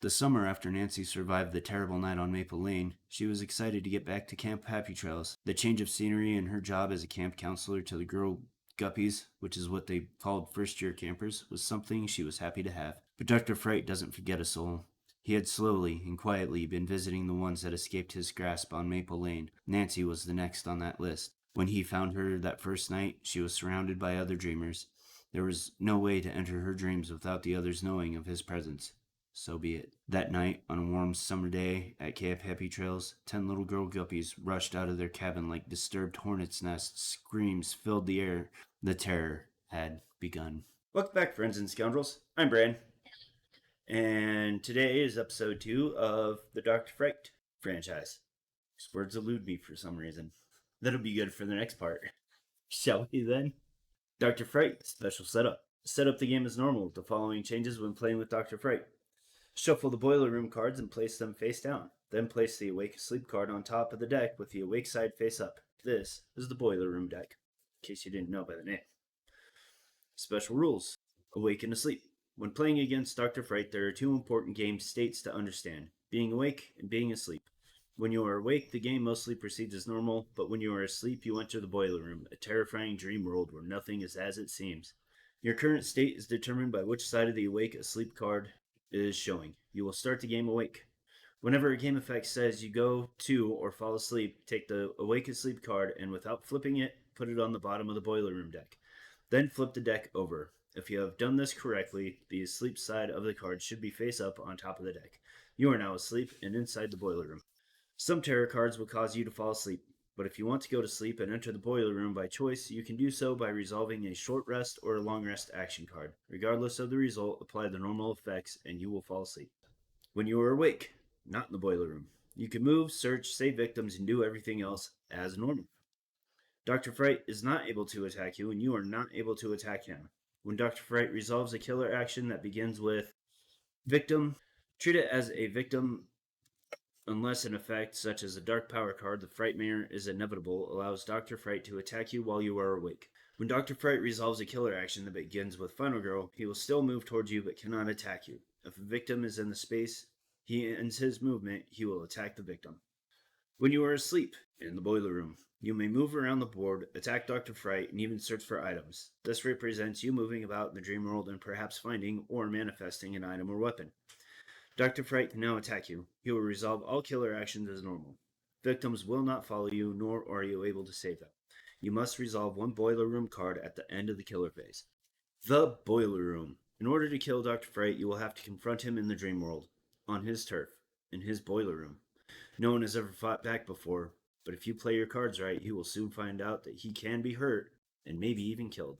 The summer after Nancy survived the terrible night on Maple Lane, she was excited to get back to Camp Happy Trails. The change of scenery and her job as a camp counselor to the girl guppies, which is what they called first-year campers, was something she was happy to have. But Dr. Fright doesn't forget a soul. He had slowly and quietly been visiting the ones that escaped his grasp on Maple Lane. Nancy was the next on that list. When he found her that first night, she was surrounded by other dreamers. There was no way to enter her dreams without the others knowing of his presence. So be it. That night, on a warm summer day at Camp Happy Trails, 10 little girl guppies rushed out of their cabin like disturbed hornets' nests. Screams filled the air. The terror had begun. Welcome back, friends and scoundrels. I'm Bran. And today is episode 2 of the Dr. Fright franchise. These words elude me for some reason. That'll be good for the next part. Shall we then? Dr. Fright, special setup. Set up the game as normal with the following changes when playing with Dr. Fright. Shuffle the boiler room cards and place them face down. Then place the awake asleep card on top of the deck with the awake side face up. This is the boiler room deck, in case you didn't know by the name. Special rules. Awake and asleep. When playing against Dr. Fright, there are two important game states to understand: being awake and being asleep. When you are awake, the game mostly proceeds as normal, but when you are asleep, you enter the boiler room, a terrifying dream world where nothing is as it seems. Your current state is determined by which side of the awake asleep card is showing. You will start the game awake. Whenever a game effect says you go to or fall asleep, take the awake asleep card and without flipping it, put it on the bottom of the boiler room deck. Then flip the deck over. If you have done this correctly, the asleep side of the card should be face up on top of the deck. You are now asleep and inside the boiler room. Some tarot cards will cause you to fall asleep, but if you want to go to sleep and enter the boiler room by choice, you can do so by resolving a short rest or a long rest action card. Regardless of the result, apply the normal effects and you will fall asleep. When you are awake, not in the boiler room, you can move, search, save victims, and do everything else as normal. Dr. Fright is not able to attack you and you are not able to attack him. When Dr. Fright resolves a killer action that begins with victim, treat it as a victim unless an effect, such as a Dark Power card, the Frightmare is inevitable, allows Dr. Fright to attack you while you are awake. When Dr. Fright resolves a killer action that begins with Final Girl, he will still move towards you but cannot attack you. If a victim is in the space he ends his movement, he will attack the victim. When you are asleep in the boiler room, you may move around the board, attack Dr. Fright, and even search for items. This represents you moving about in the dream world and perhaps finding or manifesting an item or weapon. Dr. Fright can now attack you. He will resolve all killer actions as normal. Victims will not follow you, nor are you able to save them. You must resolve one boiler room card at the end of the killer phase. The boiler room. In order to kill Dr. Fright, you will have to confront him in the dream world, on his turf, in his boiler room. No one has ever fought back before, but if you play your cards right, you will soon find out that he can be hurt, and maybe even killed.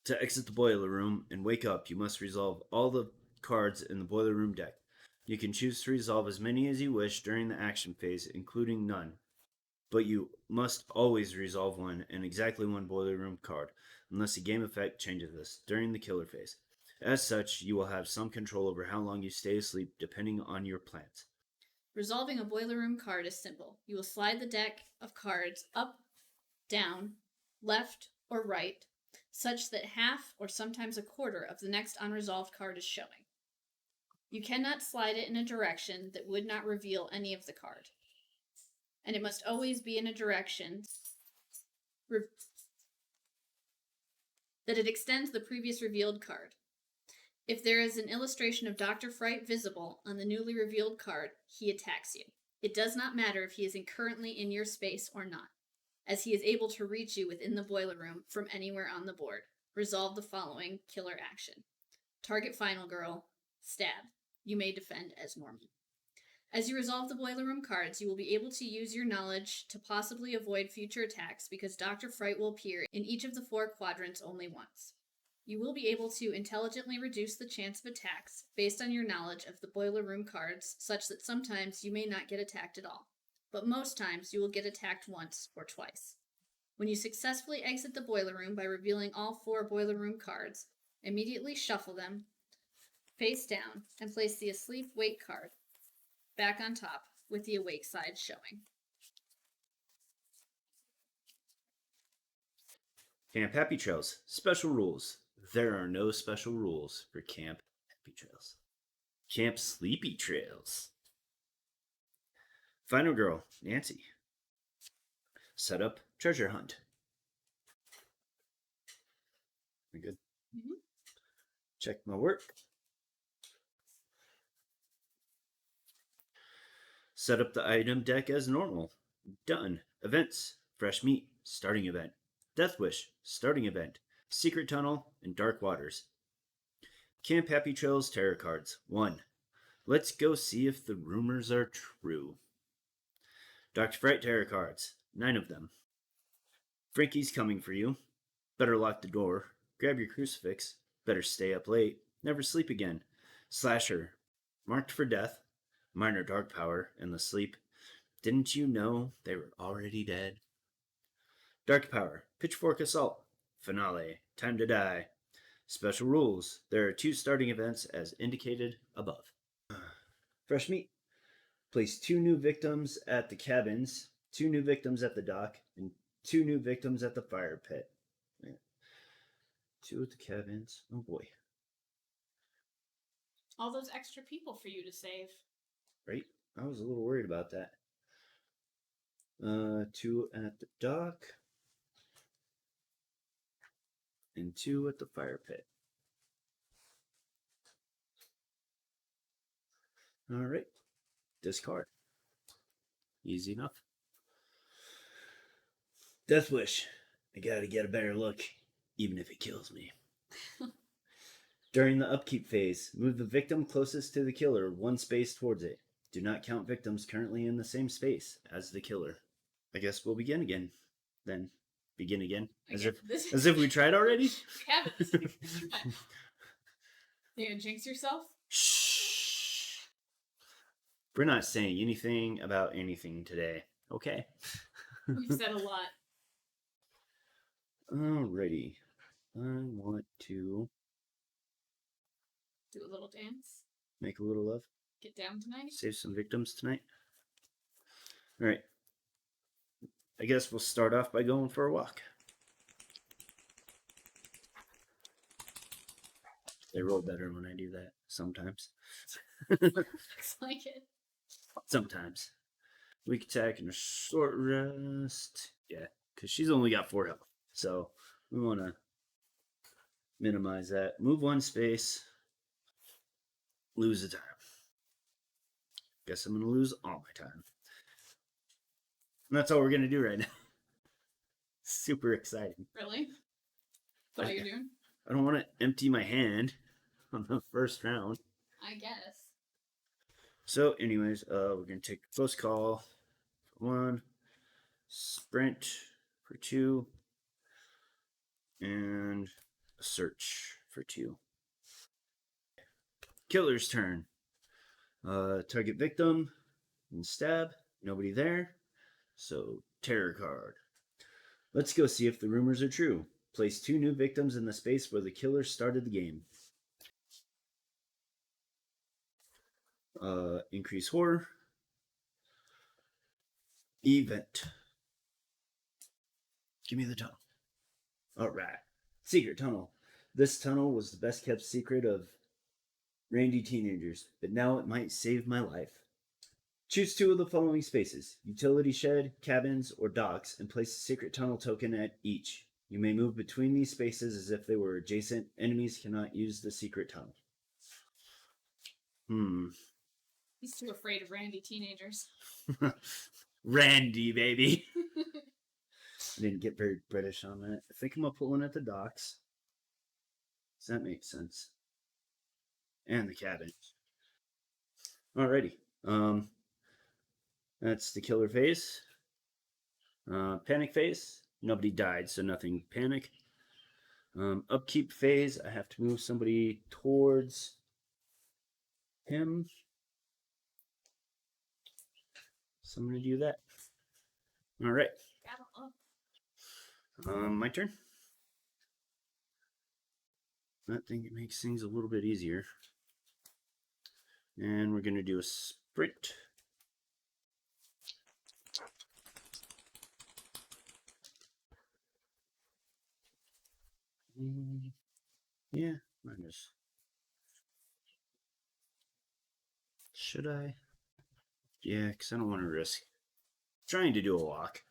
To exit the boiler room and wake up, you must resolve all the cards in the boiler room deck. You can choose to resolve as many as you wish during the action phase, including none. But you must always resolve one and exactly one boiler room card, unless a game effect changes this during the killer phase. As such, you will have some control over how long you stay asleep, depending on your plans. Resolving a boiler room card is simple. You will slide the deck of cards up, down, left, or right, such that half or sometimes a quarter of the next unresolved card is showing. You cannot slide it in a direction that would not reveal any of the card. And it must always be in a direction that it extends the previous revealed card. If there is an illustration of Dr. Fright visible on the newly revealed card, he attacks you. It does not matter if he is currently in your space or not, as he is able to reach you within the boiler room from anywhere on the board. Resolve the following killer action. Target Final Girl, stab. You may defend as normal. As you resolve the boiler room cards, you will be able to use your knowledge to possibly avoid future attacks because Dr. Fright will appear in each of the 4 quadrants only once. You will be able to intelligently reduce the chance of attacks based on your knowledge of the boiler room cards, such that sometimes you may not get attacked at all, but most times you will get attacked once or twice. When you successfully exit the boiler room by revealing all 4 boiler room cards, immediately shuffle them face down and place the asleep wake card back on top with the awake side showing. Camp Happy Trails. Special rules. There are no special rules for Camp Happy Trails. Camp Sleepy Trails. Final girl, Nancy. Set up treasure hunt. We good? Mhm. Check my work. Set up the item deck as normal. Done. Events. Fresh meat. Starting event. Death Wish. Starting event. Secret Tunnel and Dark Waters. Camp Happy Trails Tarot Cards. 1. Let's go see if the rumors are true. Dr. Fright Tarot Cards. 9 of them. Frankie's coming for you. Better lock the door. Grab your crucifix. Better stay up late. Never sleep again. Slasher. Marked for death. Minor dark power and the sleep. Didn't you know they were already dead? Dark power. Pitchfork assault. Finale. Time to die. Special rules. There are 2 starting events as indicated above. Fresh meat. Place 2 new victims at the cabins, 2 new victims at the dock, and 2 new victims at the fire pit. 2 at the cabins. Oh boy. All those extra people for you to save. Right? I was a little worried about that. 2 at the dock. And 2 at the fire pit. Alright. Discard. Easy enough. Death Wish. I gotta get a better look, even if it kills me. During the upkeep phase, move the victim closest to the killer 1 space towards it. Do not count victims currently in the same space as the killer. I guess we'll begin again. Then begin again, as if we tried already. We haven't. You gonna jinx yourself? Shh. We're not saying anything about anything today. Okay. We've said a lot. Alrighty. I want to do a little dance. Make a little love. Get down tonight. Save some victims tonight. Alright. I guess we'll start off by going for a walk. They roll better when I do that. Sometimes. Looks like it. Sometimes. Weak attack and a short rest. Yeah, because she's only got 4 health. So we want to minimize that. Move 1 space. Lose a time. Guess I'm going to lose all my time. And that's all we're going to do right now. Super exciting. Really? What are you doing? I don't want to empty my hand on the first round. I guess. So anyways, we're going to take a close call for 1. Sprint for 2. And a search for 2. Killer's turn. Target victim and stab. Nobody there. So terror card. Let's go see if the rumors are true. Place 2 new victims in the space where the killer started the game. Increase horror. Event. Give me the tunnel. Alright. Secret tunnel. This tunnel was the best kept secret of randy teenagers, but now it might save my life. Choose 2 of the following spaces: utility shed, cabins, or docks, and place a secret tunnel token at each. You may move between these spaces as if they were adjacent. Enemies cannot use the secret tunnel. He's too afraid of randy teenagers. Randy, baby. I didn't get very British on that. I think I'm going to put 1 at the docks. Does that make sense? And the cabin. Alrighty. That's the killer phase. Panic phase. Nobody died, so nothing panic. Upkeep phase. I have to move somebody towards him. So I'm going to do that. Alright. My turn. I think it makes things a little bit easier. And we're going to do a sprint. Yeah, minus. Should I? Yeah, because I don't want to risk trying to do a walk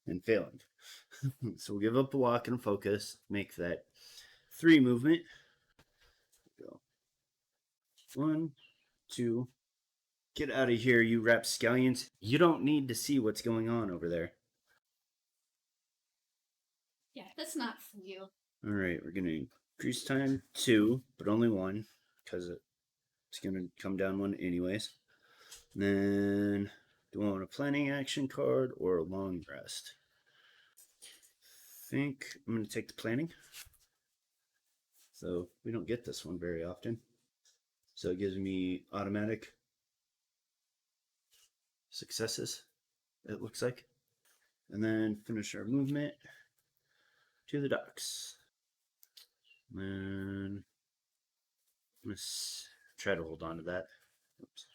and failing. So we'll give up a walk and a focus. Make that 3 movement. Go. 1, 2. Get out of here, you rapscallions. You don't need to see what's going on over there. Yeah, that's not for you. All right, we're going to increase time 2, but only 1, because it's going to come down 1 anyways. And then, do I want a planning action card or a long rest? I think I'm going to take the planning. So we don't get this one very often. So it gives me automatic successes, it looks like. And then finish our movement to the docks. And let's try to hold on to that. Oops.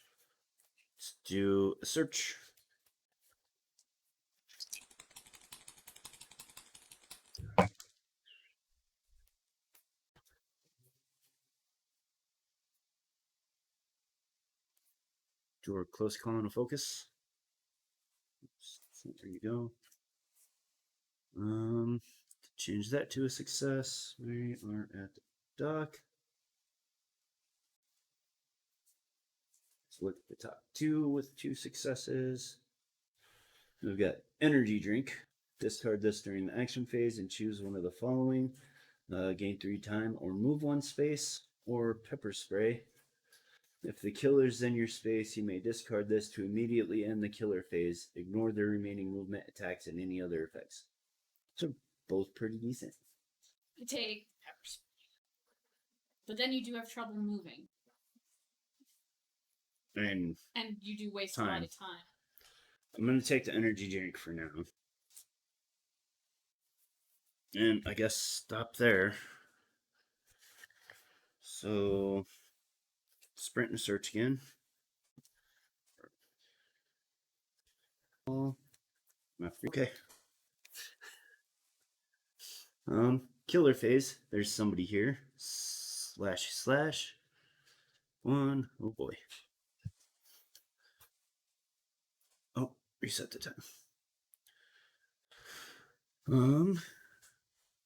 Let's do a search. Do our close call and a focus. Oops. So there you go. Change that to a success. We are at the dock. Let's look at the top 2 with 2 successes. We've got energy drink. Discard this during the action phase and choose one of the following. Gain 3 time or move 1 space, or pepper spray. If the killer's in your space, you may discard this to immediately end the killer phase. Ignore the remaining movement, attacks, and any other effects. So both pretty decent. I take pepper spray. But then you do have trouble moving. And you do waste a lot of time. I'm going to take the energy drink for now. And I guess stop there. So, sprint and search again. Okay. Killer phase. There's somebody here. Slash slash. 1. Oh boy. Oh, reset the time.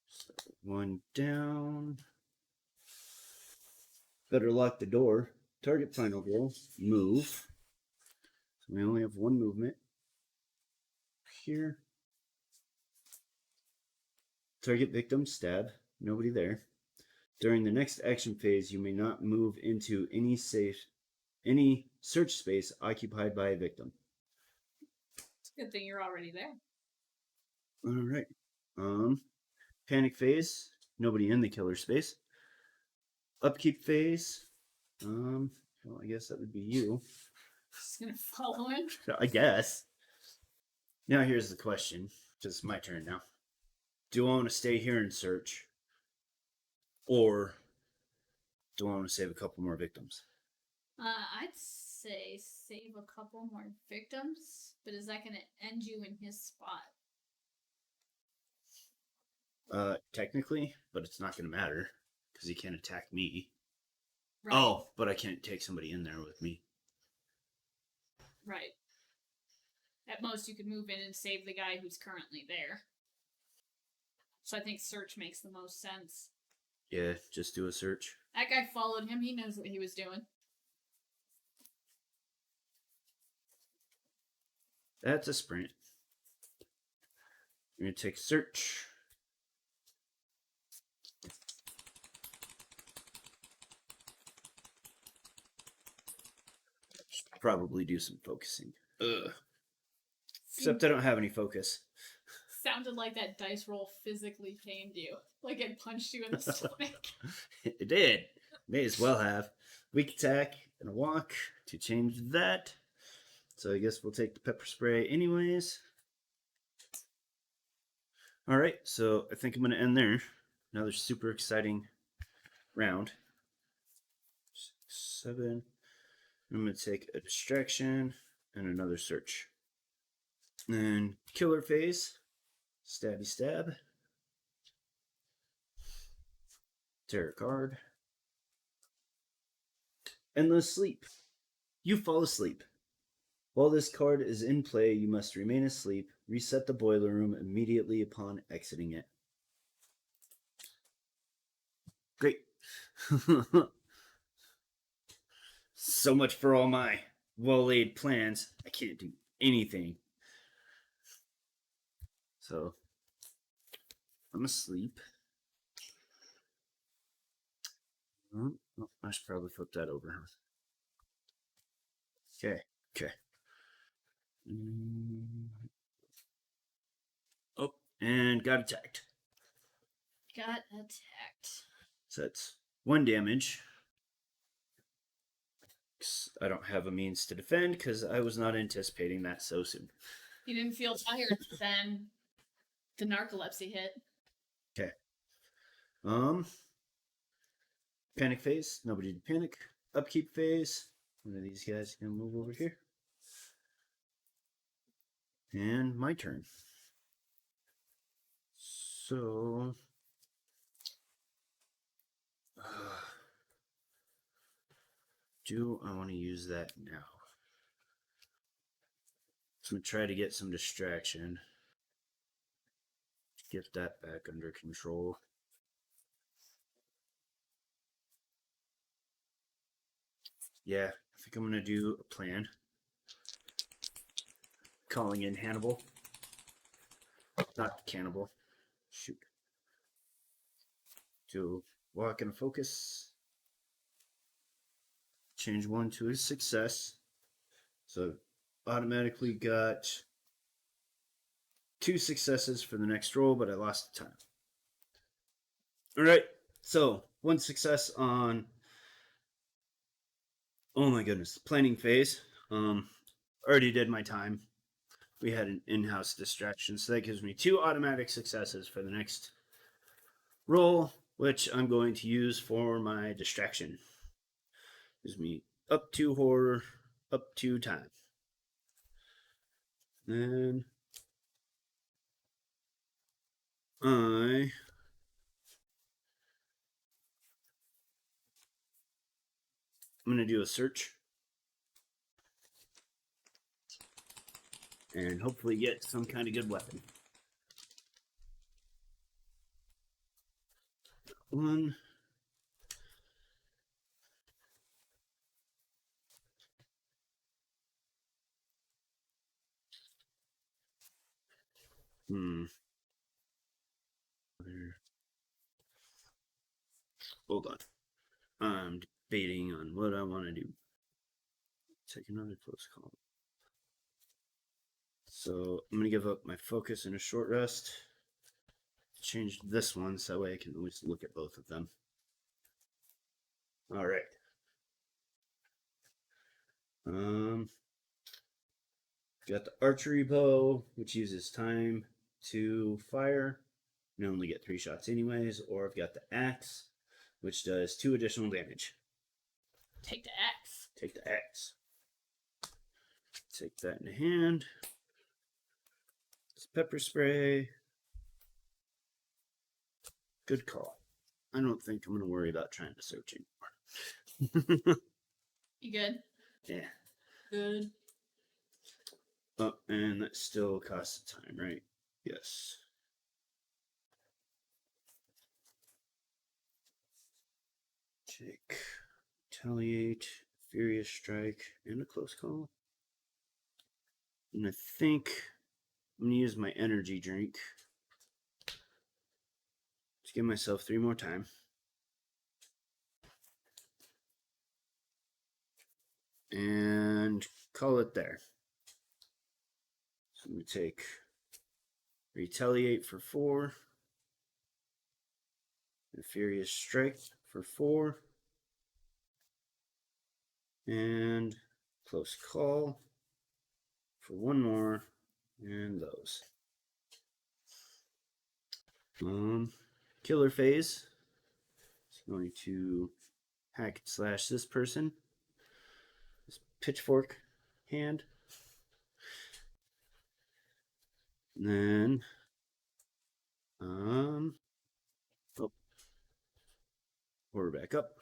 So 1 down. Better lock the door. Target final goal. Move. So we only have 1 movement. Here. Target victim. Stab. Nobody there. During the next action phase, you may not move into any search space occupied by a victim. It's a good thing you're already there. All right. Panic phase. Nobody in the killer space. Upkeep phase. Well, I guess that would be you. Just gonna follow him. I guess. Now here's the question. It's my turn now. Do I want to stay here and search? Or do I want to save a couple more victims? I'd say save a couple more victims, but is that gonna end you in his spot? Technically, but it's not going to matter because he can't attack me. Right. Oh, but I can't take somebody in there with me. Right. At most, you could move in and save the guy who's currently there. So I think search makes the most sense. Yeah, just do a search. That guy followed him. He knows what he was doing. That's a sprint. I'm going to take search. Should probably do some focusing. Ugh. Except I don't have any focus. Sounded like that dice roll physically pained you. Like it punched you in the stomach. It did. May as well have. Weak attack and a walk to change that. So I guess we'll take the pepper spray anyways. Alright, so I think I'm going to end there. Another super exciting round. 6, 7. I'm going to take a distraction and another search. And killer phase. Stabby stab. Terror card. Endless sleep. You fall asleep. While this card is in play, you must remain asleep. Reset the boiler room immediately upon exiting it. Great. So much for all my well-laid plans. I can't do anything. So, I'm asleep. Oh, I should probably flip that over. Okay. Oh, and got attacked. Got attacked. So that's 1 damage. I don't have a means to defend because I was not anticipating that so soon. You didn't feel tired then the narcolepsy hit. Okay. Panic phase. Nobody to panic. Upkeep phase. One of these guys can move over here. And my turn. So, do I want to use that now? So I'm going to try to get some distraction. Get that back under control. Yeah, I think I'm going to do a plan. Calling in Hannibal. Not Cannibal. Shoot. Do walk and focus. Change 1 to a success. So automatically got 2 successes for the next roll, but I lost the time. All right, so 1 success on, oh my goodness, planning phase. Already did my time. We had an in-house distraction, so that gives me 2 automatic successes for the next roll, which I'm going to use for my distraction. Gives me up 2 horror, up 2 time. Then I'm going to do a search and hopefully get some kind of good weapon. 1. Hold on. I'm debating on what I want to do. Take another close call. So I'm going to give up my focus and a short rest. Change this one so that way I can always look at both of them. All right. Got the archery bow, which uses time to fire. And I only get 3 shots anyways. Or I've got the axe, which does 2 additional damage. Take the axe. Take the axe. Take that in hand. It's pepper spray. Good call. I don't think I'm going to worry about trying to search anymore. You good? Yeah. Good. Oh, and that still costs time, right? Yes. Take, retaliate, furious strike, and a close call. And I think I'm going to use my energy drink to give myself 3 more time. And call it there. So I'm going to take retaliate for 4. And furious strike for 4. And close call for 1 more. And those. Killer phase. It's going to hack and slash this person. This pitchfork hand. And then oh, we're back up.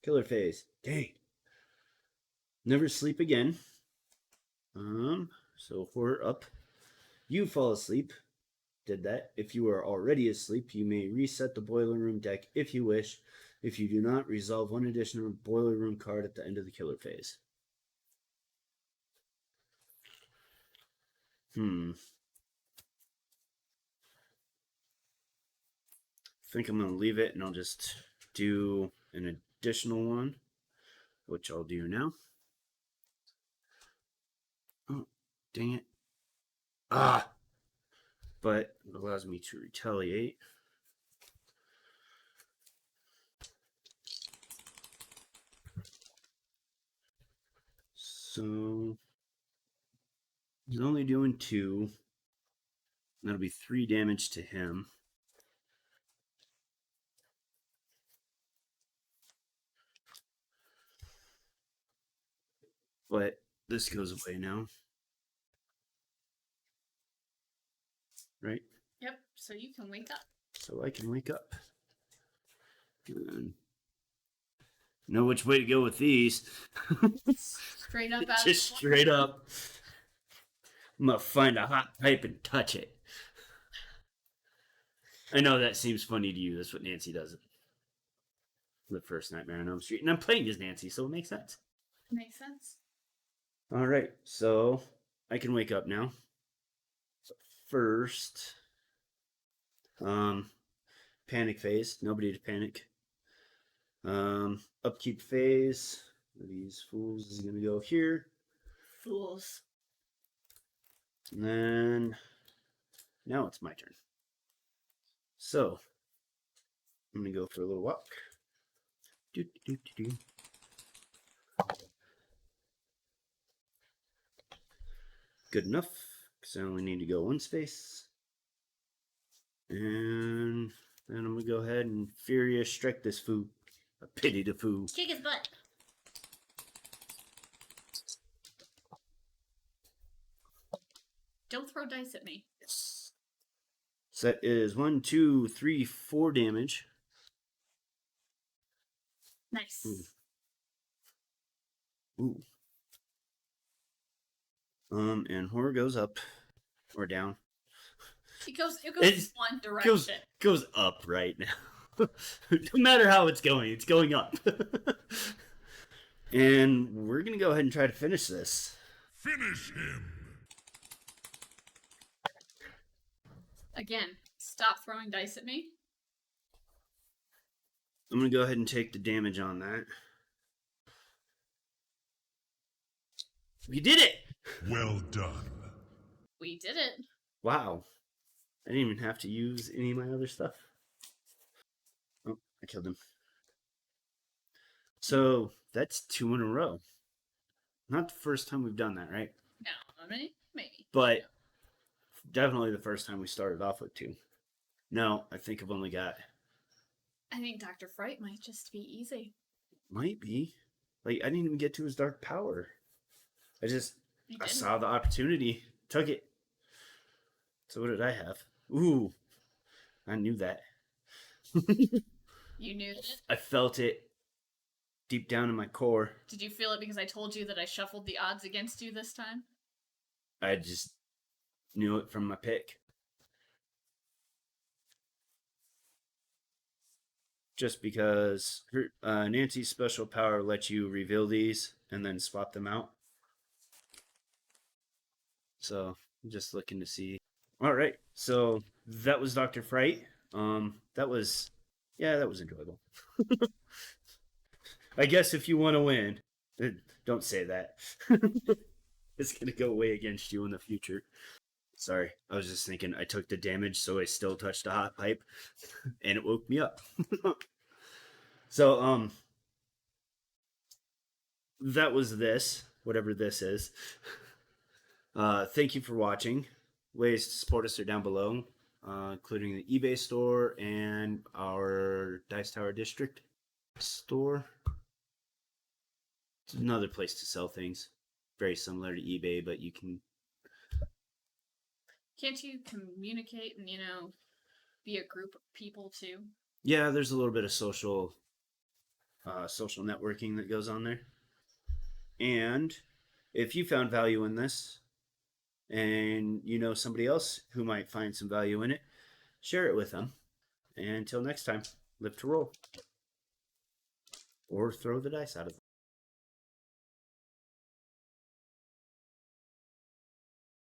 Killer phase. Dang. Never sleep again. So horror up. You fall asleep. Did that. If you are already asleep, you may reset the boiler room deck if you wish. If you do not, resolve one additional boiler room card at the end of the killer phase. I think I'm going to leave it and I'll just do an additional one, which I'll do now. Oh, dang it. Ah! But it allows me to retaliate. So he's only doing 2. That'll be 3 damage to him. But this goes away now. Right? Yep, so you can wake up. So I can wake up. Good. Know which way to go with these. Straight up out Just straight up. I'm gonna find a hot pipe and touch it. I know that seems funny to you. That's what Nancy does. The first Nightmare on Elm Street. And I'm playing as Nancy, so it makes sense. Makes sense. Alright, so I can wake up now. So first, panic phase. Nobody to panic. Upkeep phase. These fools is gonna go here. Fools. And then now it's my turn. So I'm gonna go for a little walk. Good enough, because I only need to go 1 space. And then I'm gonna go ahead and Furious Strike this foo. A pity to foo. Kick his butt. Don't throw dice at me. Yes. So that is 1, 2, 3, 4 damage. Nice. Ooh. And horror goes up or down. It goes It's- one direction. Goes up right now. No matter how it's going up. And we're gonna go ahead and try to finish this. Finish him! Again, stop throwing dice at me. I'm gonna go ahead and take the damage on that. We did it! Well done. We did it. Wow. I didn't even have to use any of my other stuff. Oh, I killed him. So that's 2 in a row. Not the first time we've done that, right? No, maybe. But definitely the first time we started off with 2. No, I think I've only got... I think Dr. Fright might just be easy. Might be. Like, I didn't even get to his dark power. I You didn't? saw the opportunity, took it. So what did I have? Ooh, I knew that. You knew that? I felt it deep down in my core. Did you feel it because I told you that I shuffled the odds against you this time? I just knew it from my pick. Just because Nancy's special power lets you reveal these and then swap them out. So I'm just looking to see. All right, so that was Dr. Fright. That was enjoyable. I guess if you want to win, don't say that. It's gonna go way against you in the future. Sorry, I was just thinking I took the damage, so I still touched a hot pipe, and it woke me up. So, that was this, whatever this is. Thank you for watching. Ways to support us are down below, including the eBay store and our Dice Tower District store. It's another place to sell things. Very similar to eBay, but you can... Can't you communicate and, be a group of people too? Yeah, there's a little bit of social networking that goes on there. And if you found value in this and you know somebody else who might find some value in it, share it with them. And until next time, live to roll. Or throw the dice out of them.